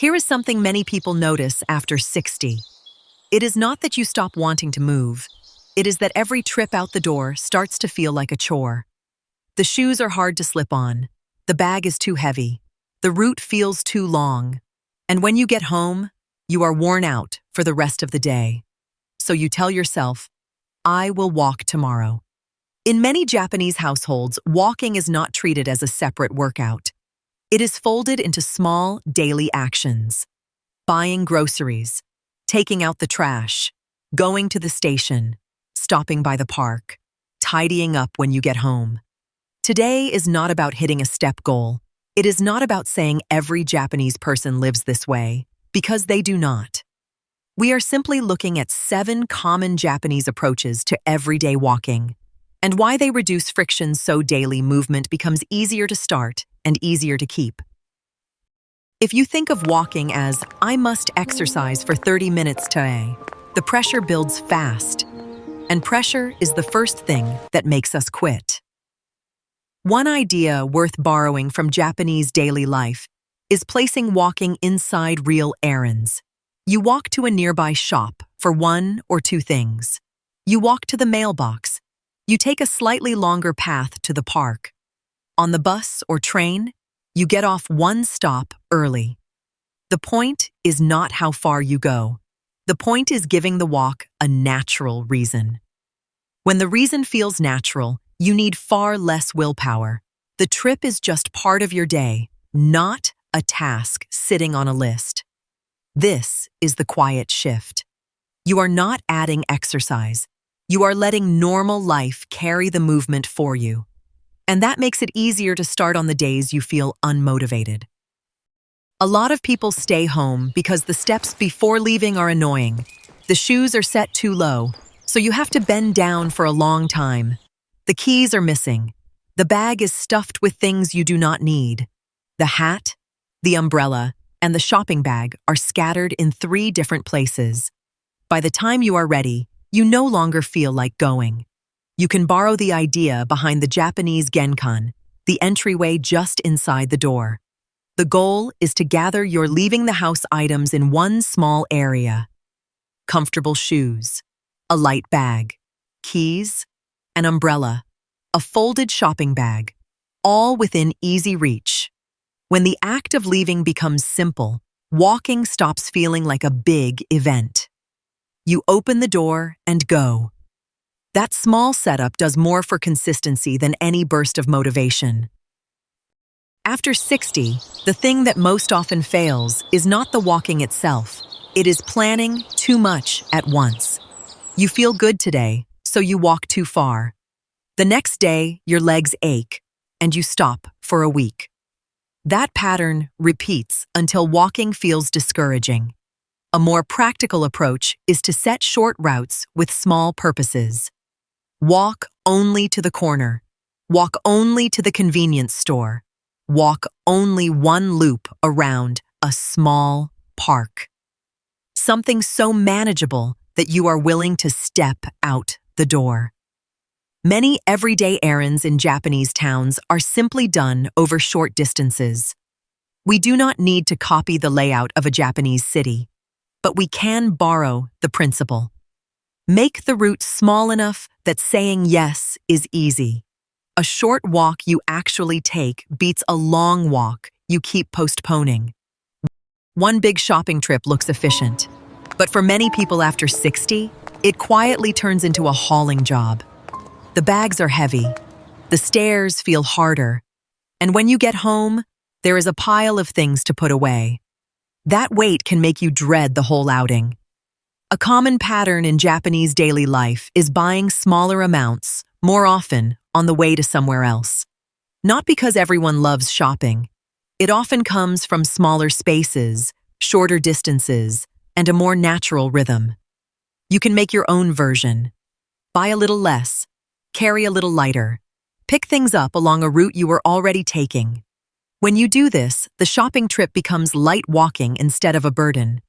Here is something many people notice after 60. It is not that you stop wanting to move. It is that every trip out the door starts to feel like a chore. The shoes are hard to slip on. The bag is too heavy. The route feels too long. And when you get home, you are worn out for the rest of the day. So you tell yourself, I will walk tomorrow. In many Japanese households, walking is not treated as a separate workout. It is folded into small, daily actions. Buying groceries, taking out the trash, going to the station, stopping by the park, tidying up when you get home. Today is not about hitting a step goal. It is not about saying every Japanese person lives this way, because they do not. We are simply looking at 7 common Japanese approaches to everyday walking, and why they reduce friction so daily movement becomes easier to start and easier to keep. If you think of walking as, I must exercise for 30 minutes today, the pressure builds fast, and pressure is the first thing that makes us quit. One idea worth borrowing from Japanese daily life is placing walking inside real errands. You walk to a nearby shop for 1 or 2 things. You walk to the mailbox. You take a slightly longer path to the park. On the bus or train, you get off 1 stop early. The point is not how far you go. The point is giving the walk a natural reason. When the reason feels natural, you need far less willpower. The trip is just part of your day, not a task sitting on a list. This is the quiet shift. You are not adding exercise. You are letting normal life carry the movement for you. And that makes it easier to start on the days you feel unmotivated. A lot of people stay home because the steps before leaving are annoying. The shoes are set too low, so you have to bend down for a long time. The keys are missing. The bag is stuffed with things you do not need. The hat, the umbrella, and the shopping bag are scattered in 3 different places. By the time you are ready, you no longer feel like going. You can borrow the idea behind the Japanese genkan, the entryway just inside the door. The goal is to gather your leaving the house items in one small area. Comfortable shoes, a light bag, keys, an umbrella, a folded shopping bag, all within easy reach. When the act of leaving becomes simple, walking stops feeling like a big event. You open the door and go. That small setup does more for consistency than any burst of motivation. After 60, the thing that most often fails is not the walking itself. It is planning too much at once. You feel good today, so you walk too far. The next day, your legs ache, and you stop for a week. That pattern repeats until walking feels discouraging. A more practical approach is to set short routes with small purposes. Walk only to the corner. Walk only to the convenience store. Walk only 1 loop around a small park. Something so manageable that you are willing to step out the door. Many everyday errands in Japanese towns are simply done over short distances. We do not need to copy the layout of a Japanese city, but we can borrow the principle. Make the route small enough that saying yes is easy. A short walk you actually take beats a long walk you keep postponing. One big shopping trip looks efficient, but for many people after 60, it quietly turns into a hauling job. The bags are heavy, the stairs feel harder, and when you get home, there is a pile of things to put away. That weight can make you dread the whole outing. A common pattern in Japanese daily life is buying smaller amounts, more often, on the way to somewhere else. Not because everyone loves shopping. It often comes from smaller spaces, shorter distances, and a more natural rhythm. You can make your own version. Buy a little less. Carry a little lighter. Pick things up along a route you were already taking. When you do this, the shopping trip becomes light walking instead of a burden.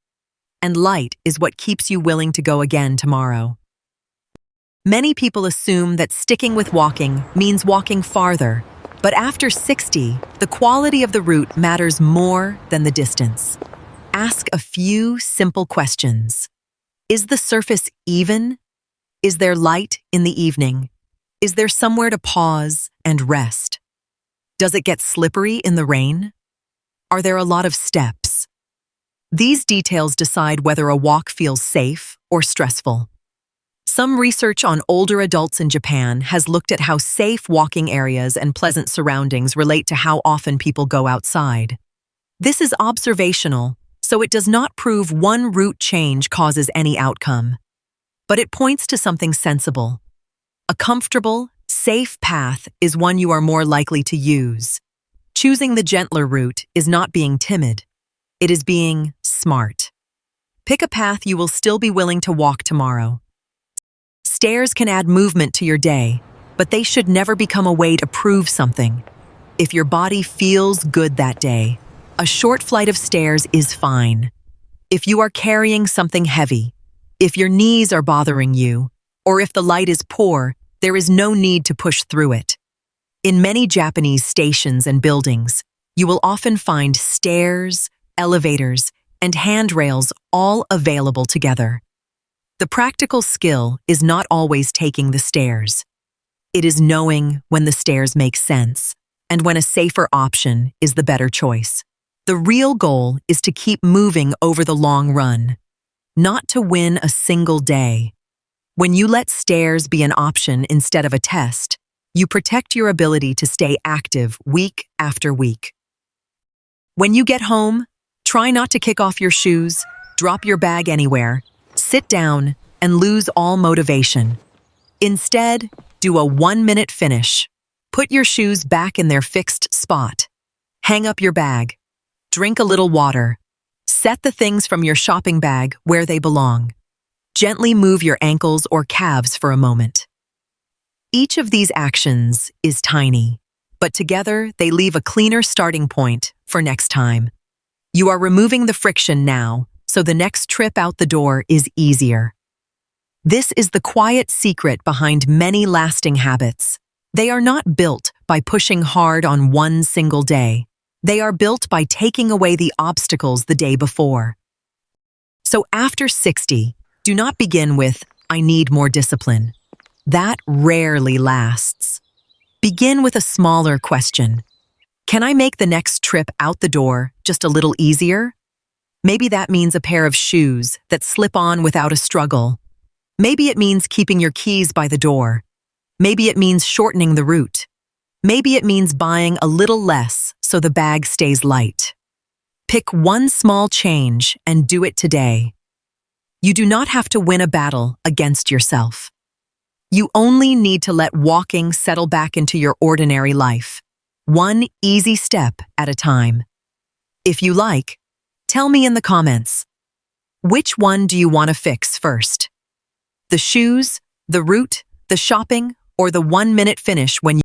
And light is what keeps you willing to go again tomorrow. Many people assume that sticking with walking means walking farther, but after 60, the quality of the route matters more than the distance. Ask a few simple questions. Is the surface even? Is there light in the evening? Is there somewhere to pause and rest? Does it get slippery in the rain? Are there a lot of steps? These details decide whether a walk feels safe or stressful. Some research on older adults in Japan has looked at how safe walking areas and pleasant surroundings relate to how often people go outside. This is observational, so it does not prove one route change causes any outcome. But it points to something sensible. A comfortable, safe path is one you are more likely to use. Choosing the gentler route is not being timid. It is being smart. Pick a path you will still be willing to walk tomorrow. Stairs can add movement to your day, but they should never become a way to prove something. If your body feels good that day, a short flight of stairs is fine. If you are carrying something heavy, if your knees are bothering you, or if the light is poor, there is no need to push through it. In many Japanese stations and buildings, you will often find stairs, elevators, and handrails all available together. The practical skill is not always taking the stairs. It is knowing when the stairs make sense and when a safer option is the better choice. The real goal is to keep moving over the long run, not to win a single day. When you let stairs be an option instead of a test, you protect your ability to stay active week after week. When you get home, try not to kick off your shoes, drop your bag anywhere, sit down, and lose all motivation. Instead, do a 1-minute finish. Put your shoes back in their fixed spot. Hang up your bag. Drink a little water. Set the things from your shopping bag where they belong. Gently move your ankles or calves for a moment. Each of these actions is tiny, but together they leave a cleaner starting point for next time. You are removing the friction now, so the next trip out the door is easier. This is the quiet secret behind many lasting habits. They are not built by pushing hard on one single day. They are built by taking away the obstacles the day before. So after 60, do not begin with, "I need more discipline." That rarely lasts. Begin with a smaller question. Can I make the next trip out the door just a little easier? Maybe that means a pair of shoes that slip on without a struggle. Maybe it means keeping your keys by the door. Maybe it means shortening the route. Maybe it means buying a little less so the bag stays light. Pick one small change and do it today. You do not have to win a battle against yourself. You only need to let walking settle back into your ordinary life, one easy step at a time. If you like, tell me in the comments, which one do you want to fix first? The shoes, the route, the shopping, or the 1-minute finish when you